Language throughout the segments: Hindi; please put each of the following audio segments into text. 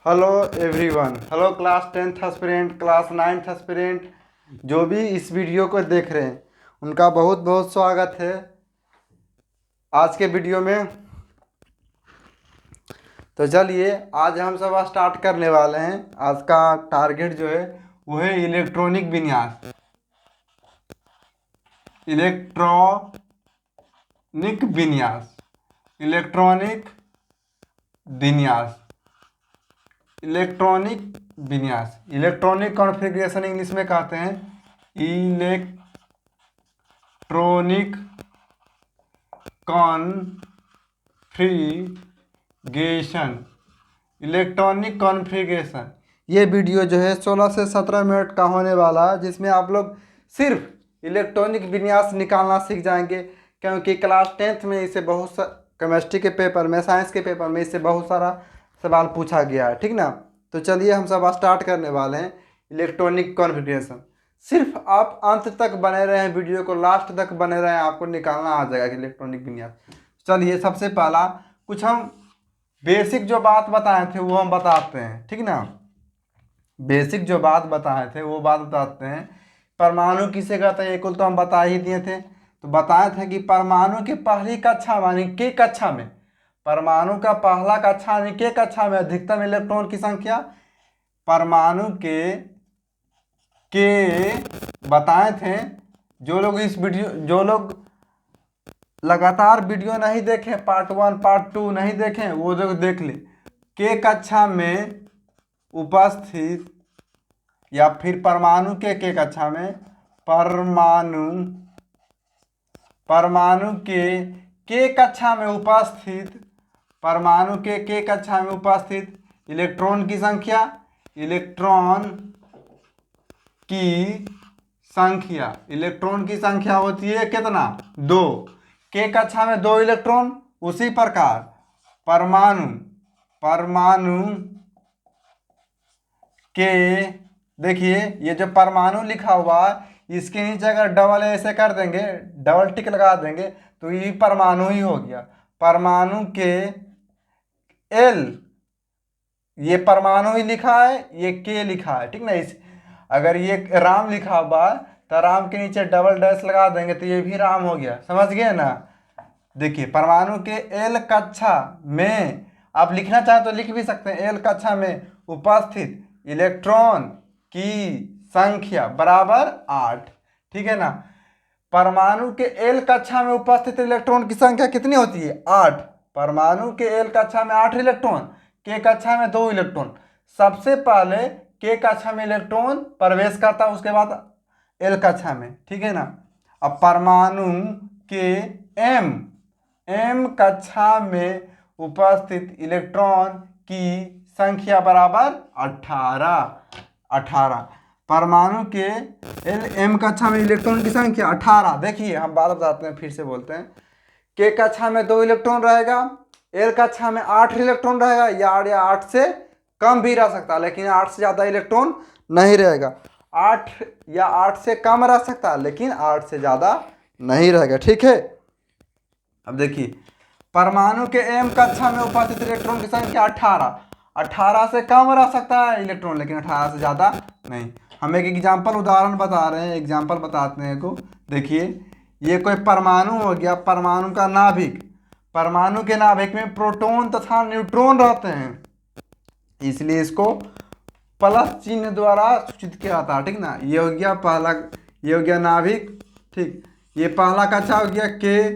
Hello everyone. Hello class 10th aspirant, class 9th aspirant, जो भी इस वीडियो को देख रहे हैं उनका बहुत बहुत स्वागत है आज के वीडियो में। तो चलिए आज हम सब स्टार्ट करने वाले हैं। आज का टारगेट जो है वो है इलेक्ट्रॉनिक विन्यास। इलेक्ट्रॉनिक विन्यास, इलेक्ट्रॉनिक विन्यास, इलेक्ट्रॉनिक विन्यास, इलेक्ट्रॉनिक कॉन्फ़िगरेशन इंग्लिश में कहते हैं इलेक्ट्रॉनिक कॉन्फ़िगरेशन। इलेक्ट्रॉनिक कॉन्फ़िगरेशन ये वीडियो जो है 16 से 17 मिनट का होने वाला है, जिसमें आप लोग सिर्फ इलेक्ट्रॉनिक विन्यास निकालना सीख जाएंगे, क्योंकि क्लास 10th में इसे बहुत केमिस्ट्री के पेपर में, साइंस के पेपर में इससे बहुत सारा सवाल पूछा गया है। ठीक ना। तो चलिए हम सब स्टार्ट करने वाले हैं इलेक्ट्रॉनिक कॉन्फ़िगरेशन। सिर्फ आप अंत तक बने रहें, वीडियो को लास्ट तक बने रहें, आपको निकालना आ जाएगा कि इलेक्ट्रॉनिक विन्यास। चलिए सबसे पहला कुछ हम बेसिक जो बात बताए थे वो हम बताते हैं। ठीक ना। बेसिक जो बात बताए थे वो बात बताते हैं। परमाणु किसे कहते हैं, कुल तो हम बता ही दिए थे। तो बताए थे कि परमाणु की पहली कक्षा यानी के कक्षा में, परमाणु का पहला कक्षा यानी के कक्षा में अधिकतम इलेक्ट्रॉन की संख्या, परमाणु के बताए थे। जो लोग इस वीडियो, जो लोग लगातार वीडियो नहीं देखें, पार्ट 1 पार्ट 2 नहीं देखें, वो लोग देख ले। के कक्षा में उपस्थित या फिर परमाणु के कक्षा में, परमाणु के कक्षा में उपस्थित, परमाणु के कक्षा में उपस्थित इलेक्ट्रॉन की संख्या, इलेक्ट्रॉन की संख्या, इलेक्ट्रॉन की संख्या होती है कितना, 2। के कक्षा में 2 इलेक्ट्रॉन। उसी प्रकार परमाणु के, देखिए ये जो परमाणु लिखा हुआ है इसके नीचे अगर डबल ऐसे कर देंगे, डबल टिक लगा देंगे तो ये परमाणु ही हो गया। परमाणु के एल, ये परमाणु ही लिखा है, ये के लिखा है। ठीक ना। इस अगर ये राम लिखा हुआ तो राम के नीचे डबल डैश लगा देंगे तो ये भी राम हो गया। समझ गए ना। देखिए परमाणु के एल कक्षा में, आप लिखना चाहें तो लिख भी सकते हैं, एल कक्षा में उपस्थित इलेक्ट्रॉन की संख्या बराबर 8। ठीक है ना। परमाणु के एल कक्षा में उपस्थित इलेक्ट्रॉन की संख्या कितनी होती है, 8। परमाणु के एल कक्षा में 8 इलेक्ट्रॉन, के कक्षा में 2 इलेक्ट्रॉन। सबसे पहले के कक्षा में इलेक्ट्रॉन प्रवेश करता है, उसके बाद एल कक्षा में। ठीक है ना। अब परमाणु के एम कक्षा में उपस्थित इलेक्ट्रॉन की संख्या बराबर 18। परमाणु के एम कक्षा में इलेक्ट्रॉन की संख्या 18। देखिए हम बात बताते हैं, फिर से बोलते हैं। के कक्षा में 2 इलेक्ट्रॉन रहेगा, एल कक्षा में 8 इलेक्ट्रॉन रहेगा, या 8 से कम भी रह सकता है, लेकिन 8 से ज़्यादा इलेक्ट्रॉन नहीं रहेगा। 8 या 8 से कम रह सकता है, लेकिन 8 से ज़्यादा नहीं रहेगा। ठीक है। अब देखिए परमाणु के एम कक्षा में उपस्थित इलेक्ट्रॉन की संख्या 18 से कम रह सकता है इलेक्ट्रॉन, लेकिन 18 से ज़्यादा नहीं। हम एक एग्जाम्पल उदाहरण बता रहे हैं, एग्जाम्पल बताते हैं को। देखिए ये कोई परमाणु हो गया, परमाणु का नाभिक। परमाणु के नाभिक में प्रोटॉन तथा न्यूट्रॉन रहते हैं, इसलिए इसको प्लस चिन्ह द्वारा सूचित किया जाता है। ठीक ना। ये हो गया पहला, ये हो गया नाभिक। ठीक, ये पहला कक्षा हो गया के।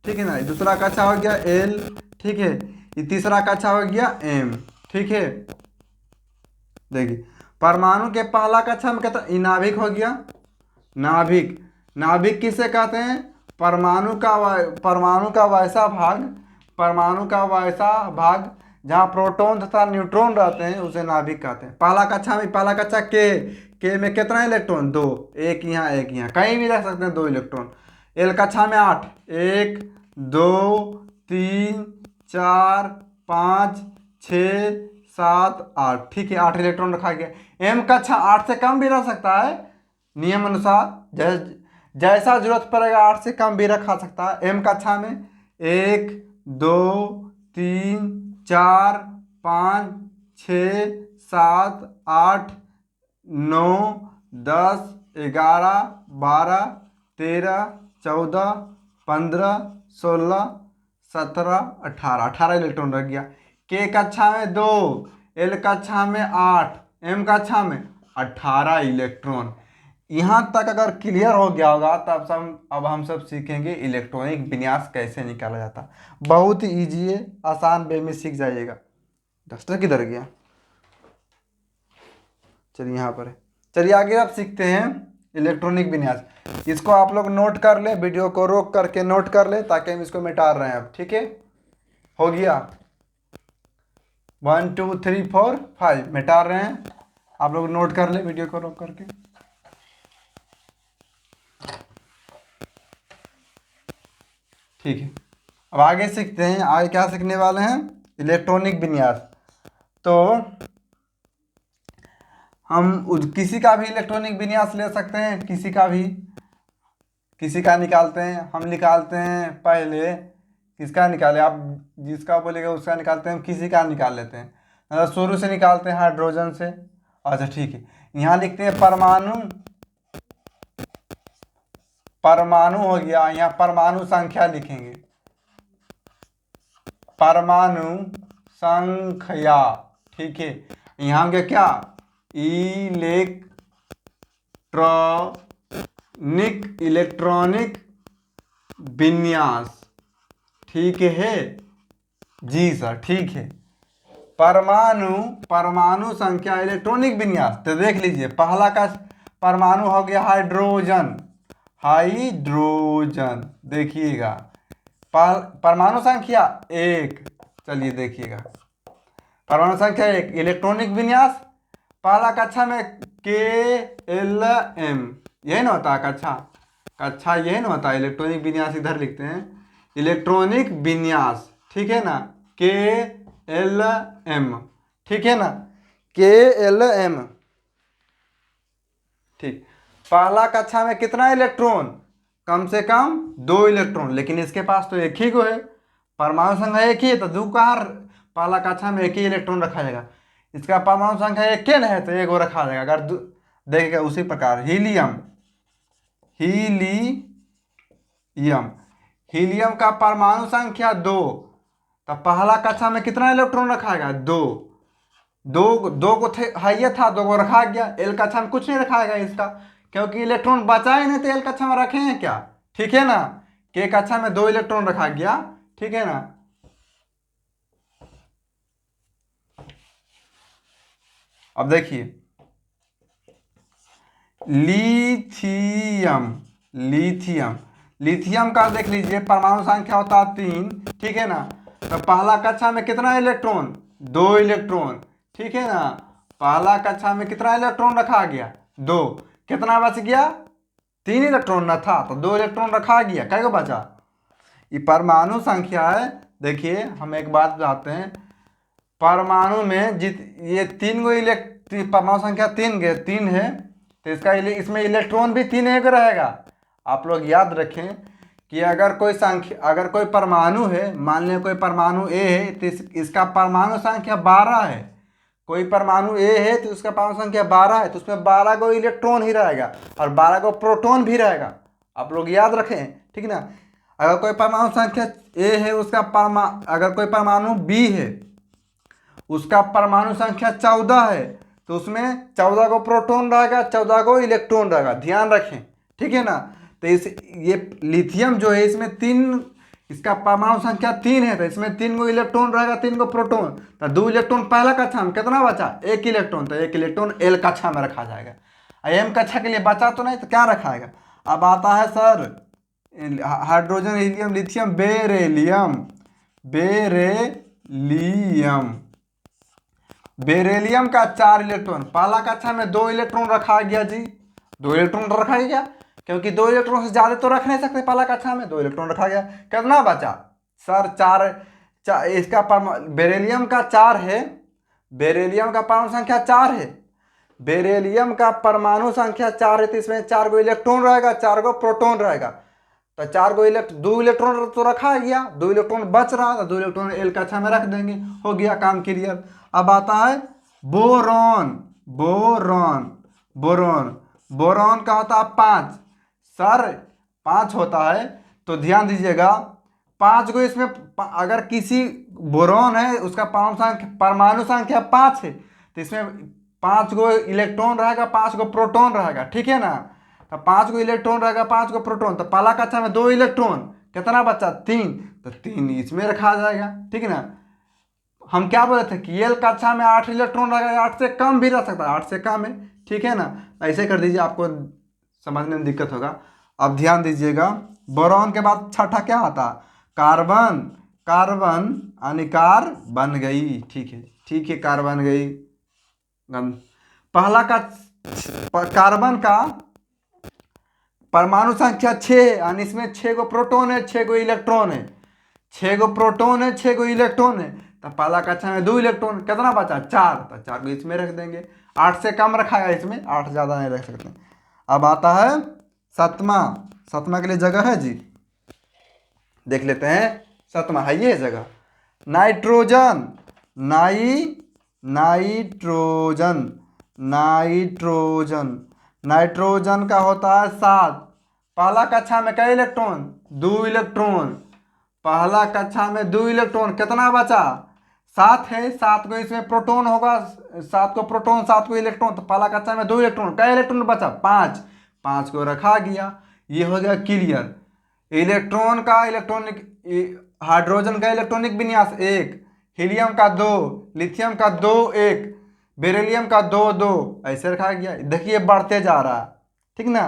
ठीक है ना। दूसरा कक्षा हो गया एल। ठीक है। ये तीसरा कक्षा हो गया एम। ठीक है। देखिए परमाणु के पहला कक्षा में कहता है नाभिक हो गया। नाभिक किसे कहते हैं, परमाणु का वैसा भाग जहाँ प्रोटॉन तथा न्यूट्रॉन रहते हैं उसे नाभिक कहते हैं। पहला कक्षा के में कितना इलेक्ट्रॉन, 2। एक यहाँ एक यहाँ, कहीं भी रख सकते हैं 2 इलेक्ट्रॉन। एल कक्षा में 8, 1 2 3 4 5 6 7 8। ठीक है, 8 इलेक्ट्रॉन रखा गया। एम कक्षा 8 से कम भी रह सकता है, नियम अनुसार जैसा जरूरत पड़ेगा 8 से कम भी रखा सकता है। एम कक्षा में 1 2 3 4 5 6 7 8 9 10 11 12 13 14 15 16 17 18 इलेक्ट्रॉन रख गया। के कक्षा में 2, एल कक्षा में 8, एम कक्षा में 18 इलेक्ट्रॉन। यहाँ तक अगर क्लियर हो गया होगा तब अब हम सब सीखेंगे इलेक्ट्रॉनिक विन्यास कैसे निकाला जाता। बहुत ही ईजी है, आसान वे में सीख जाइएगा। डस्टर किधर गया? चलिए यहाँ पर है। चलिए आगे अब सीखते हैं इलेक्ट्रॉनिक विन्यास। इसको आप लोग नोट कर ले, वीडियो को रोक करके नोट कर ले ताकि हम इसको मिटा रहे हैं अब। ठीक है, हो गया। 1 2 3 4 5 मिटा रहे हैं, आप लोग नोट कर ले वीडियो को रोक करके। ठीक है, अब आगे सीखते हैं। आगे क्या सीखने वाले हैं? इलेक्ट्रॉनिक विन्यास। तो हम किसी का भी इलेक्ट्रॉनिक विन्यास ले सकते हैं, किसी का निकालते हैं। हम निकालते हैं पहले, किसका निकाले? आप जिसका बोलेगा उसका निकालते हैं, हम किसी का निकाल लेते हैं। मतलब शुरू से निकालते हैं हाइड्रोजन से। अच्छा ठीक है, यहाँ लिखते हैं परमाणु। परमाणु हो गया, यहाँ परमाणु संख्या लिखेंगे, परमाणु संख्या। ठीक है, यहाँ हो गया क्या? इलेक्ट्रॉनिक विन्यास। ठीक है जी सर, ठीक है। परमाणु संख्या इलेक्ट्रॉनिक विन्यास। तो देख लीजिए, पहला का परमाणु हो गया हाइड्रोजन। देखिएगा, परमाणु संख्या 1। चलिए देखिएगा, परमाणु संख्या 1, इलेक्ट्रॉनिक विन्यास पहला कक्षा में KLM, यही ना होता है कक्षा यही ना होता है। इलेक्ट्रॉनिक विन्यास इधर लिखते हैं, इलेक्ट्रॉनिक विन्यास। ठीक है ना, KLM। ठीक है ना, KLM। ठीक, पहला कक्षा में कितना इलेक्ट्रॉन? कम से कम 2 इलेक्ट्रॉन, लेकिन इसके पास तो एक ही को है, परमाणु संख्या एक ही है, तो दो कहाँ? पहला कक्षा में एक ही इलेक्ट्रॉन रखा जाएगा। इसका परमाणु संख्या एक है तो एक रखा जाएगा। अगर देखिएगा उसी प्रकार हीलियम का परमाणु संख्या 2, तो पहला कक्षा में कितना इलेक्ट्रॉन रखा गया? 2 को हाइए था, 2 को रखा गया। एल कक्षा में कुछ नहीं रखा गया इसका, क्योंकि इलेक्ट्रॉन बचा ही नहीं, तो एल कक्षा में रखे हैं क्या? ठीक है ना, के कक्षा में 2 इलेक्ट्रॉन रखा गया। ठीक है ना, अब देखिए लिथियम का देख लीजिए, परमाणु संख्या होता है 3। ठीक है ना, तो पहला कक्षा में कितना इलेक्ट्रॉन? 2 इलेक्ट्रॉन। ठीक है ना, पहला कक्षा में कितना इलेक्ट्रॉन रखा गया? 2। कितना बच गया? 3 इलेक्ट्रॉन न था, तो 2 इलेक्ट्रॉन रखा गया, कै को बचा? ये परमाणु संख्या है। देखिए हम एक बात बताते हैं, परमाणु में ये 3 गो परमाणु संख्या 3 है, तो इसमें इलेक्ट्रॉन भी 3 एक रहेगा। आप लोग याद रखें कि अगर कोई परमाणु है, मान लें कोई परमाणु ए है, तो इसका परमाणु संख्या 12 है। कोई परमाणु ए है तो उसका परमाणु संख्या 12 है, तो उसमें 12 को इलेक्ट्रॉन ही रहेगा और 12 को प्रोटॉन भी रहेगा। आप लोग याद रखें, ठीक ना। अगर कोई परमाणु संख्या ए है, अगर कोई परमाणु बी है, उसका परमाणु संख्या 14 है, तो उसमें 14 को प्रोटॉन रहेगा, 14 को इलेक्ट्रॉन रहेगा। ध्यान रखें, ठीक है ना। तो ये लिथियम जो है, इसका परमाणु संख्या 3 है, तो इसमें 3 को इलेक्ट्रॉन रहेगा, 3 को प्रोटॉन। तो 2 इलेक्ट्रॉन पहला कक्षा में कितना बचा? 1 इलेक्ट्रॉन, तो 1 इलेक्ट्रॉन एल कक्षा में रखा जाएगा। एम कक्षा के लिए बचा तो नहीं, तो क्या रखाएगा? अब आता है sir hydrogen, helium, lithium, beryllium का 4 इलेक्ट्रॉन। पहला कक्षा में 2 इलेक्ट्रॉन रखा गया जी, 2 इलेक्ट्रॉन रखा गया, क्योंकि 2 इलेक्ट्रॉन से ज्यादा तो रख नहीं सकते। पहला कक्षा में 2 इलेक्ट्रॉन रखा गया, कितना बचा सर? 4। इसका बेरेलियम का 4 है, बेरेलियम का परमाणु संख्या 4 है, बेरेलियम का परमाणु संख्या 4 है, तो इसमें 4 को इलेक्ट्रॉन रहेगा, 4 को प्रोटॉन रहेगा। तो 4 को 2 इलेक्ट्रॉन तो रखा गया, 2 इलेक्ट्रॉन बच रहा, तो 2 इलेक्ट्रॉन एल कक्षा में रख देंगे, हो गया काम क्लियर। अब आता है बोरॉन। बोरॉन बोरॉन बोरॉन का होता है 5। सर 5 होता है तो ध्यान दीजिएगा, 5 को इसमें अगर किसी बोरॉन है उसका परमाणु संख्या 5 है तो इसमें 5 गो इलेक्ट्रॉन रहेगा, 5 गो प्रोटॉन रहेगा, ठीक है ना। तो 5 गो इलेक्ट्रॉन रहेगा, 5 गो प्रोटॉन, तो पहला कक्षा में 2 इलेक्ट्रॉन, कितना बचा 3, तो 3 इसमें रखा जाएगा, ठीक है ना। हम क्या बोले थे कि एल कक्षा में 8 इलेक्ट्रॉन रहेगा, 8 से कम भी रह सकता है, 8 से कम है, ठीक है ना। ऐसे कर दीजिए, आपको समझने में दिक्कत होगा। अब ध्यान दीजिएगा, बोरॉन के बाद छठा क्या आता, कार्बन। कार्बन यानी कार बन गई, ठीक है, ठीक है, कार बन गई। पहला का कार्बन का परमाणु संख्या 6 यानी इसमें 6 गो प्रोटॉन है, 6 गो इलेक्ट्रॉन है, 6 गो प्रोटॉन है, 6 गो इलेक्ट्रॉन है, तो पहला कक्षा में 2 इलेक्ट्रॉन, कितना बचा 4, तो 4 को इसमें रख देंगे, 8 से कम रखा है इसमें, 8 ज़्यादा नहीं रख सकते। अब आता है सतमा। सतमा के लिए जगह है जी, देख लेते हैं, सतमा है ये जगह, नाइट्रोजन। नाइट्रोजन नाइट्रोजन नाइट्रोजन का होता है 7। पहला कक्षा में कई इलेक्ट्रॉन, 2 इलेक्ट्रॉन, पहला कक्षा में 2 इलेक्ट्रॉन, कितना बचा 7 है, 7 को इसमें प्रोटॉन होगा, 7 को प्रोटॉन, 7 को इलेक्ट्रॉन, तो पहला कक्षा में 2 इलेक्ट्रॉन, कई इलेक्ट्रॉन बचा 5, 5 को रखा गया, ये हो गया क्लियर। इलेक्ट्रॉन का इलेक्ट्रॉनिक, हाइड्रोजन का इलेक्ट्रॉनिक विन्यास 1, हीलियम का 2, लिथियम का 2 1, बेरिलियम का 2 2, ऐसे रखा गया। देखिए बढ़ते जा रहा है, ठीक ना,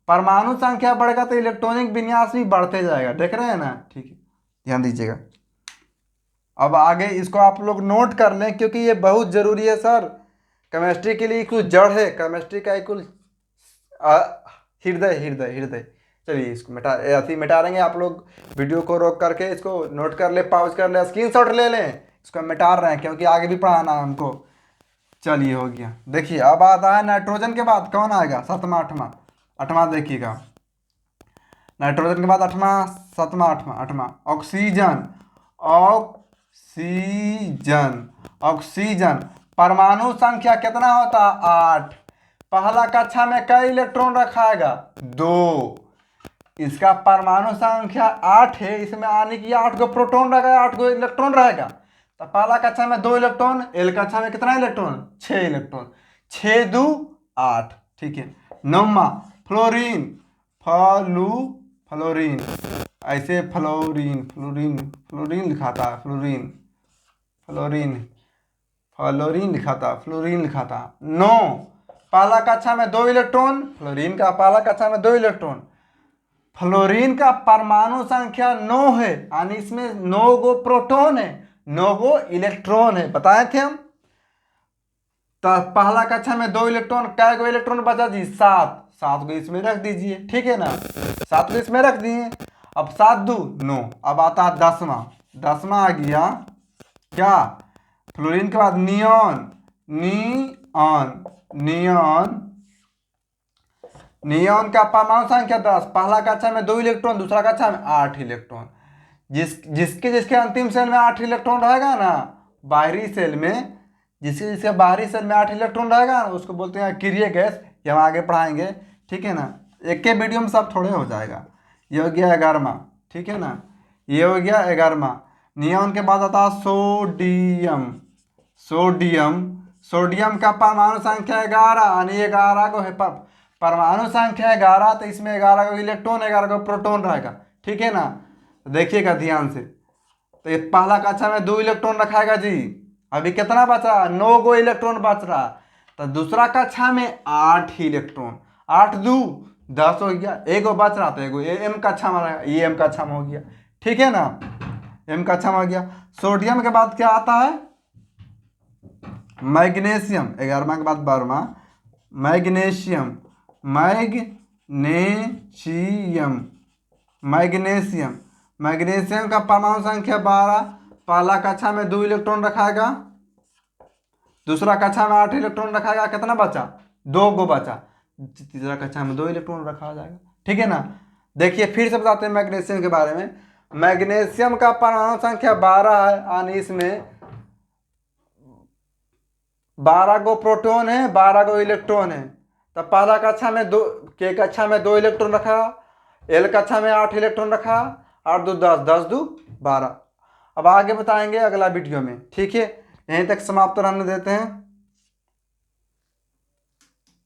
परमाणु संख्या बढ़ेगा तो इलेक्ट्रॉनिक विन्यास भी बढ़ते जाएगा, देख रहे हैं ना, ठीक है, ध्यान दीजिएगा। अब आगे इसको आप लोग नोट कर लें क्योंकि ये बहुत जरूरी है सर, केमिस्ट्री के लिए कुछ जड़ है, केमिस्ट्री का एक हृदय हृदय हृदय। चलिए इसको मिटा देंगे, आप लोग वीडियो को रोक करके इसको नोट कर ले, पॉज कर ले, स्क्रीनशॉट ले लें, इसको मिटा रहे हैं क्योंकि आगे भी पढ़ाना है हमको। चलिए हो गया। देखिए अब आता है नाइट्रोजन के बाद कौन आएगा, सतमा आठवां। आठवां देखिएगा, नाइट्रोजन के बाद आठवां, सतमा आठवां, आठवां ऑक्सीजन। ऑक्सीजन ऑक्सीजन परमाणु संख्या कितना होता, 8। पहला कक्षा में कई इलेक्ट्रॉन रखाएगा, 2। इसका परमाणु संख्या 8 है, इसमें आने की 8 गो प्रोटॉन रहेगा, 8 गो इलेक्ट्रॉन रहेगा, तो पहला कक्षा में 2 इलेक्ट्रॉन, एल कक्षा में कितना इलेक्ट्रॉन, 6 इलेक्ट्रॉन, 6 2 8, ठीक है। नौमा फ्लोरीन। फ्लोरीन ऐसे फ्लोरीन फ्लोरीन फ्लोरीन लिखा था, फ्लोरीन फ्लोरीन फ्लोरीन लिखा था, फ्लोरीन लिखा था। 9 पहला कक्षा में 2 इलेक्ट्रॉन, फ्लोरीन का पहला कक्षा में 2 इलेक्ट्रॉन, फ्लोरीन का परमाणु संख्या 9 है, यानी इसमें 9 गो प्रोटॉन है, 9 गो इलेक्ट्रॉन है, बताए थे हम। तो पहला कक्षा में 2 इलेक्ट्रॉन, कै गो इलेक्ट्रॉन बचा जी, 7, 7 को इसमें रख दीजिए, ठीक है ना, 7 को इसमें रख दिए। अब 7 2 9। अब आता है 10वां। 10वां आ गया क्या, फ्लोरीन के बाद नियॉन। नियॉन नियॉन का परमाणु संख्या 10, पहला कक्षा में 2 इलेक्ट्रॉन, दूसरा कक्षा में 8 इलेक्ट्रॉन। जिसके जिसके अंतिम सेल में 8 इलेक्ट्रॉन रहेगा ना, बाहरी सेल में जिसके जिसके बाहरी सेल में 8 इलेक्ट्रॉन रहेगा ना, उसको बोलते हैं अक्रिय गैस, ये हम आगे पढ़ाएंगे, ठीक है ना, एक के वीडियो में सब थोड़े हो जाएगा। ये हो गया 11वां, ठीक है ना, ये हो गया 11वां। नियॉन के बाद आता है सोडियम। सोडियम का परमाणु संख्या 11, यानी 11 को है परमाणु संख्या 11, तो इसमें 11 को इलेक्ट्रॉन, 11 को प्रोटॉन रहेगा, ठीक है ना। देखिएगा ध्यान से, तो ये पहला कक्षा में 2 इलेक्ट्रॉन रखाएगा जी, अभी कितना बचा, 9 गो इलेक्ट्रॉन बच रहा, तो दूसरा कक्षा में 8 ही इलेक्ट्रॉन, 8 2 10 हो गया, एगो बच रहा, तो एगो एम कक्षा में रहेगा, ये एम कक्षा में हो गया, ठीक है ना, एम कक्षा में हो गया। सोडियम के बाद क्या आता है, मैग्नीशियम। 11वां के बाद 12वां, मैग्नीशियम। मैग्नीशियम का परमाणु संख्या 12, पहला कक्षा में 2 इलेक्ट्रॉन रखाएगा, दूसरा कक्षा में 8 इलेक्ट्रॉन रखाएगा, कितना बचा, 2 गो बचा, तीसरा कक्षा में 2 इलेक्ट्रॉन रखा जाएगा, ठीक है ना। देखिए फिर से बताते हैं मैग्नीशियम के बारे में। मैग्नीशियम का परमाणु संख्या 12 है, यानी इसमें 12 गो प्रोटॉन है, 12 गो इलेक्ट्रॉन है। तब पहला कक्षा में दो, के कक्षा में 2 इलेक्ट्रॉन रखा, एल कक्षा में 8 इलेक्ट्रॉन रखा, 8 दो 10, 10 दो 12। अब आगे बताएंगे अगला वीडियो में, ठीक है। यहीं तक समाप्त रहने देते हैं।